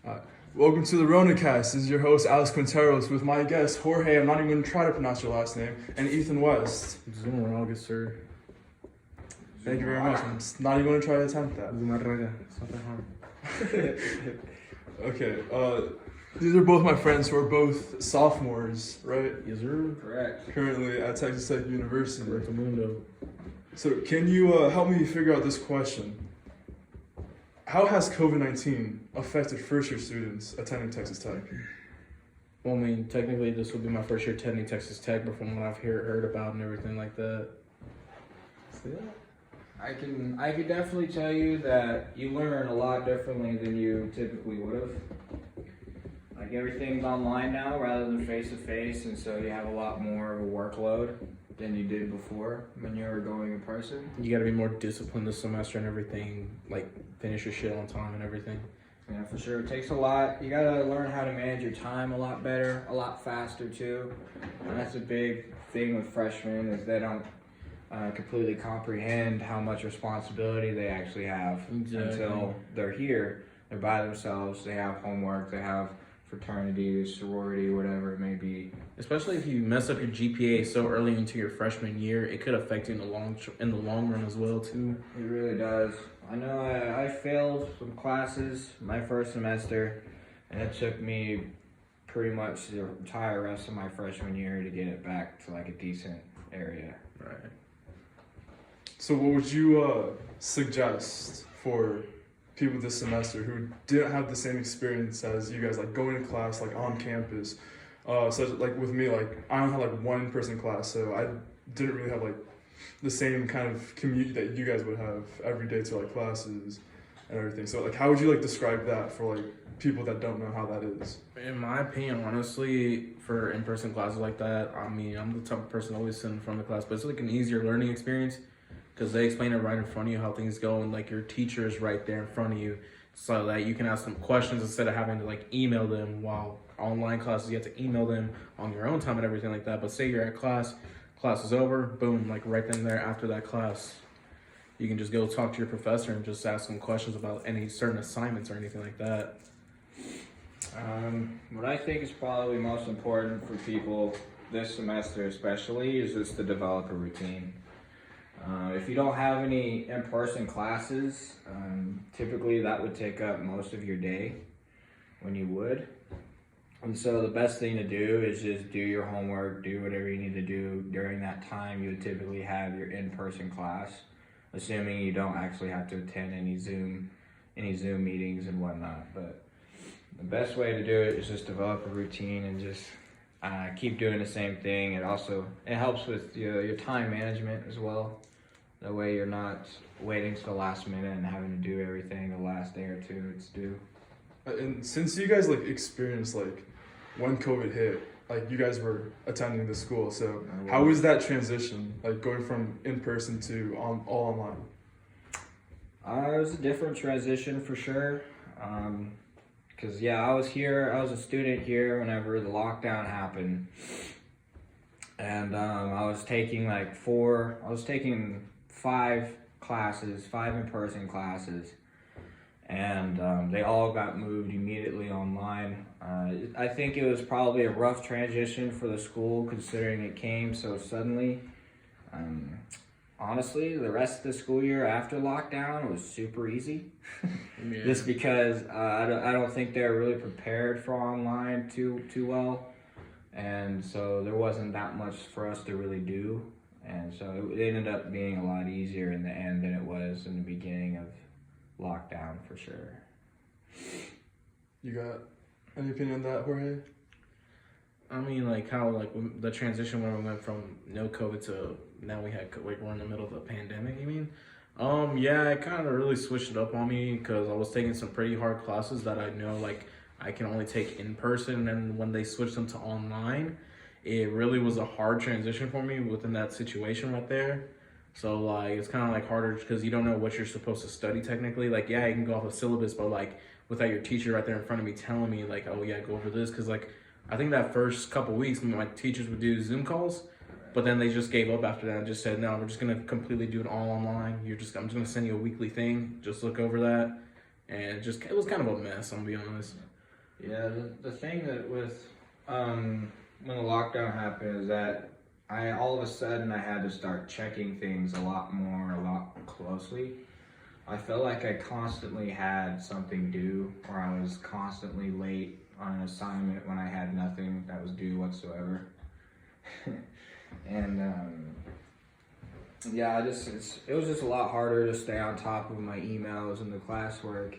Uh, Welcome to the RonaCast. This is your host, Alex Quinteros, with my guest, Jorge. I'm not even going to try to pronounce your last name, and Ethan West. Zumaraga, sir. Thank you very much. I'm not even going to try to attempt that. Zumaraga. It's not that hard. Okay, these are both my friends who are both sophomores, right? Yes, sir. Correct. Currently at Texas Tech University. Mundo. So, can you help me figure out this question? How has COVID-19 affected first-year students attending Texas Tech? Well, I mean, technically, this will be my first year attending Texas Tech, but from what I've heard about and everything like that. So, yeah. I can definitely tell you that you learn a lot differently than you typically would have. Like everything's online now rather than face to face, and so you have a lot more of a workload than you did before when you were going in person. You got to be more disciplined this semester and everything, like finish your shit on time and everything. Yeah, for sure. It takes a lot. You got to learn how to manage your time a lot better, a lot faster too. And that's a big thing with freshmen is they don't completely comprehend how much responsibility they actually have until they're here. They're by themselves. They have homework. They have fraternity, sorority, whatever it may be. Especially if you mess up your GPA so early into your freshman year, it could affect you in the long run as well too. It really does. I know I failed some classes my first semester, and it took me pretty much the entire rest of my freshman year to get it back to like a decent area. Right. So, what would you suggest for people this semester who didn't have the same experience as you guys, like going to class, like on campus? Such like with me, like I only had like one person class, so I didn't really have like the same kind of commute that you guys would have every day to like classes and everything. So like, how would you like describe that for like people that don't know how that is? In my opinion, honestly, for in-person classes like that, I mean, I'm the type of person always sitting in front of the class, but it's like an easier learning experience because they explain it right in front of you how things go, and like your teacher is right there in front of you, so that you can ask them questions instead of having to like email them. While online classes, you have to email them on your own time and everything like that. But say you're at class is over, boom, like right then and there after that class, you can just go talk to your professor and just ask them questions about any certain assignments or anything like that. What I think is probably most important for people this semester especially is just to develop a routine. If you don't have any in-person classes, typically that would take up most of your day when you would. And so the best thing to do is just do your homework, do whatever you need to do during that time you would typically have your in-person class, assuming you don't actually have to attend any Zoom meetings and whatnot. But the best way to do it is just develop a routine and just keep doing the same thing. It helps with your time management as well. That way you're not waiting to the last minute and having to do everything the last day or two it's due. And since you guys like experienced like when COVID hit, like you guys were attending the school, so how was that transition, like going from in person to all online? It was a different transition for sure. Cause I was a student here whenever the lockdown happened, and I was taking five in-person classes, and they all got moved immediately online. I think it was probably a rough transition for the school considering it came so suddenly. Honestly, the rest of the school year after lockdown was super easy. Yeah. Just because I don't think they're really prepared for online too well, and so there wasn't that much for us to really do, and so it ended up being a lot easier in the end than it was in the beginning of lockdown for sure. You got any opinion on that, Jorge? I mean, like how like the transition when we went from no COVID to now we're in the middle of a pandemic. You mean? Yeah, it kind of really switched it up on me because I was taking some pretty hard classes that I know like I can only take in person, and when they switched them to online, it really was a hard transition for me within that situation right there. So like it's kind of like harder because you don't know what you're supposed to study technically. Like yeah, you can go off a syllabus, but like without your teacher right there in front of me telling me like, oh yeah, go over this, because like I think that first couple weeks my teachers would do Zoom calls, but then they just gave up after that and just said, no, we're just gonna completely do it all online. I'm just gonna send you a weekly thing, just look over that, and it was kind of a mess. I'm gonna be honest. Yeah, the thing that with when the lockdown happened is that I all of a sudden I had to start checking things a lot closely. I felt like I constantly had something due, or I was constantly late on an assignment when I had nothing that was due whatsoever. And yeah, it was just a lot harder to stay on top of my emails and the classwork.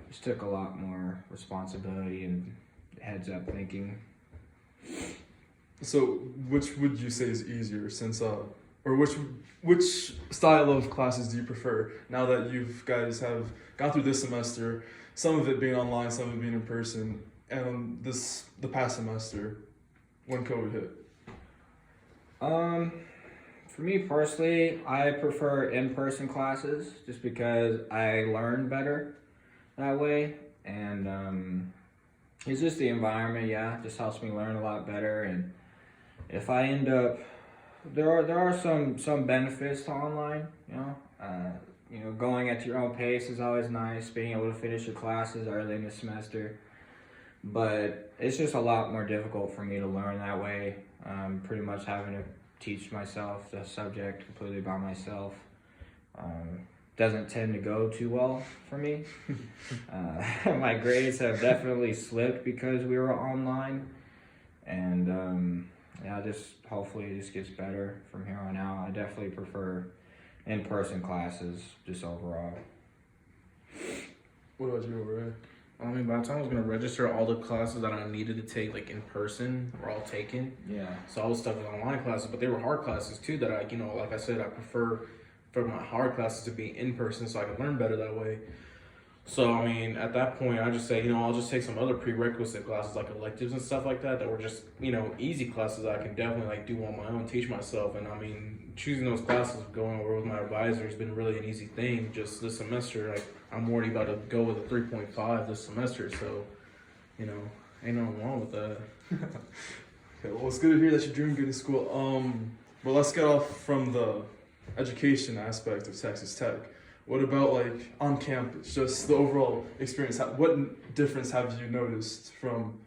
Just took a lot more responsibility and heads up thinking. So, which would you say is easier, since or which style of classes do you prefer now that you guys have gone through this semester, some of it being online, some of it being in person, and the past semester when COVID hit? For me personally, I prefer in-person classes just because I learn better that way, and it's just the environment. Yeah, just helps me learn a lot better. And if I end up, there are some benefits to online. Going at your own pace is always nice. Being able to finish your classes early in the semester, but it's just a lot more difficult for me to learn that way. Pretty much having to teach myself the subject completely by myself. Doesn't tend to go too well for me. My grades have definitely slipped because we were online, and just hopefully it just gets better from here on out. I definitely prefer in-person classes just overall. What about you, Ray? I mean, by the time I was gonna register, all the classes that I needed to take, like in person, were all taken. Yeah. So I was stuck with online classes, but they were hard classes too. That like I said, I prefer for my hard classes to be in person, so I can learn better that way. So I mean, at that point, I just say, I'll just take some other prerequisite classes like electives and stuff like that were just easy classes that I can definitely like do on my own, teach myself. And I mean, choosing those classes, going over with my advisor has been really an easy thing. Just this semester, like I'm already about to go with a 3.5 this semester, so ain't nothing wrong with that. Okay, well, it's good to hear that you're doing good in school. Well, let's get off from the education aspect of Texas Tech. What about like on campus, just the overall experience? What difference have you noticed from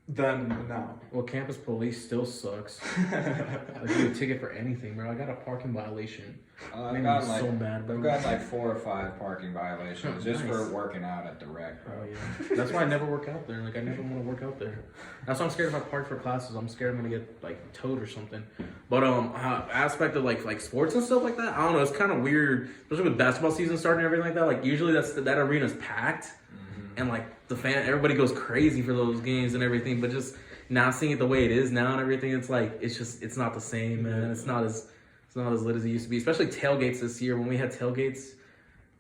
then and now? Well, campus police still sucks. I get a ticket for anything, bro. I got a parking violation. I've gotten so mad, bro. I've got like 4 or 5 parking violations just for working out at the rec, bro. Oh yeah, that's why I never work out there. Like I never want to work out there. That's why I'm scared if I park for classes. I'm scared I'm gonna get like towed or something. But aspect of like sports and stuff like that, I don't know. It's kind of weird, especially with basketball season starting and everything like that. Like usually that arena's packed, and like everybody goes crazy for those games and everything. But just now seeing it the way it is now and everything, it's like it's not the same, man. It's not as lit as it used to be. Especially tailgates this year. When we had tailgates,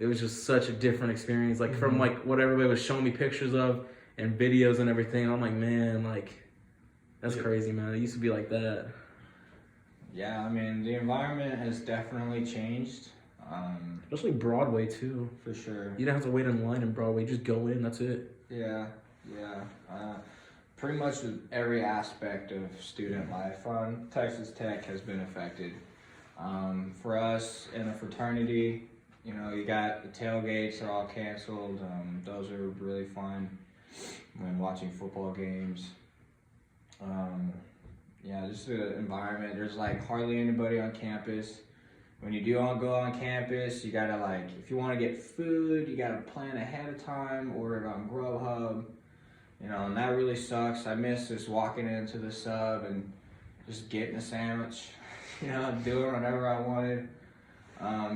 it was just such a different experience. Like from like what everybody was showing me pictures of and videos and everything. I'm like, man, like that's crazy, man. It used to be like that. Yeah, I mean the environment has definitely changed. Especially Broadway too. For sure. You don't have to wait in line in Broadway. Just go in. That's it. Yeah. Pretty much every aspect of student life on Texas Tech has been affected. For us in a fraternity, you got the tailgates are all canceled. Those are really fun when watching football games. Just the environment. There's like hardly anybody on campus. When you do go on campus, you gotta if you want to get food, you gotta plan ahead of time, order it on Grubhub. And that really sucks. I miss just walking into the sub and just getting a sandwich. Do it whenever I wanted.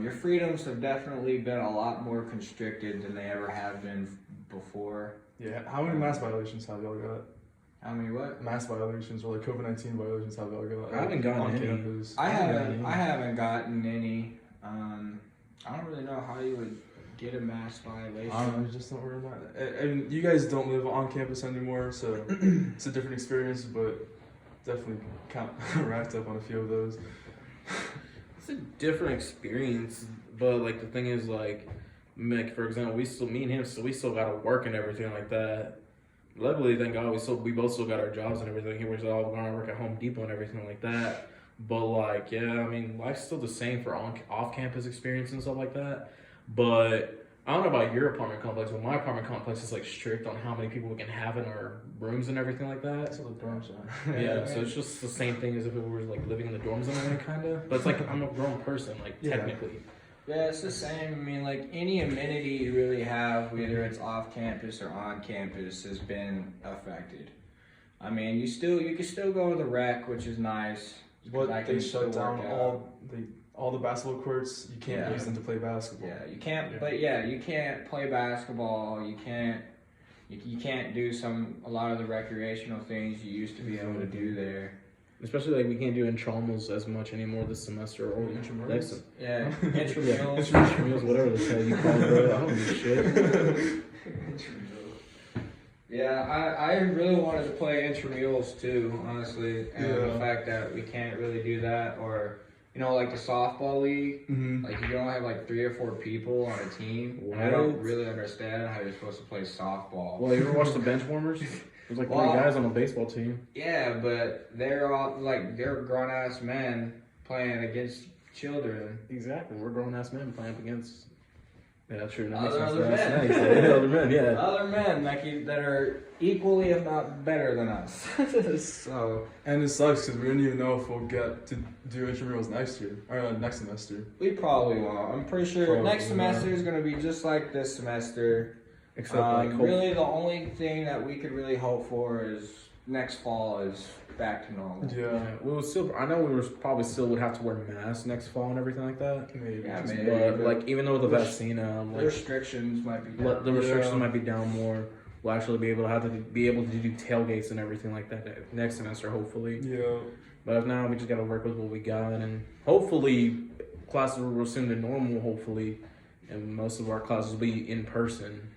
Your freedoms have definitely been a lot more constricted than they ever have been before. Yeah, how many mass violations have y'all got? How many what? Mass violations or like COVID-19 violations have y'all got? I haven't gotten on any. campus. I haven't gotten any. I don't really know how you would get a mass violation. I don't know, just don't worry about it. And you guys don't live on campus anymore, so it's a different experience, but definitely racked up on a few of those. It's a different experience, but like the thing is like for example, me and him, so we still gotta work and everything like that. Luckily, thank God, we both still got our jobs and everything. We're all going to work at Home Depot and everything like that. But life's still the same for off-campus experience and stuff like that. But I don't know about your apartment complex, but my apartment complex is like strict on how many people we can have in our rooms and everything like that. That's what the dorms are. Yeah, so it's just the same thing as if we were like living in the dorms in a way, kind of. But it's like I'm a grown person, like Yeah. technically. Yeah, it's the same. I mean, like any amenity you really have, whether it's off campus or on campus, has been affected. I mean, you can still go to the rec, which is nice. What That they can still shut down work out. all the basketball courts. You can't Yeah. use them to play basketball. Yeah, you can't. Yeah. But yeah, you can't play basketball. You can't. You can't do a lot of the recreational things you used to be able to do there. Especially like we can't do intramurals as much anymore this semester or Intramurals? next sem- Yeah, Yeah, intramurals. intramurals, whatever the hell you call it, bro. I don't give a shit. Yeah, I really wanted to play intramurals too, honestly, and the Yeah. fact that we can't really do that, or like the softball league, Mm-hmm. like you can only have like 3 or 4 people on a team. And I don't What? really understand how you're supposed to play softball. Well, you ever watch the bench warmers? There's like 3 Well, guys on a baseball team. Yeah, but they're all they're grown ass men playing against children. Exactly. We're grown ass men playing up against. Yeah, true. That makes Other sense. That's men. nice. Yeah, other men, yeah. Other men that are equally, if not better than us. So And it sucks because we don't even know if we'll get to do intramurals next year or next semester. we probably won't. I'm pretty sure Probably next not. semester is going to be just like this semester. Except like, Really, the only thing that we could really hope for is next fall is back to normal. Yeah, we would still. I know we were probably still would have to wear masks next fall and everything like that. maybe. Yeah, Just- maybe. But like even though the The vaccine, The like restrictions might be down. the restrictions Yeah. might be down more. We'll actually be able to be able to do tailgates and everything like that next semester, hopefully. Yeah. But if not, we just gotta work with what we got, and hopefully classes will resume to normal. Hopefully, and most of our classes will be in person.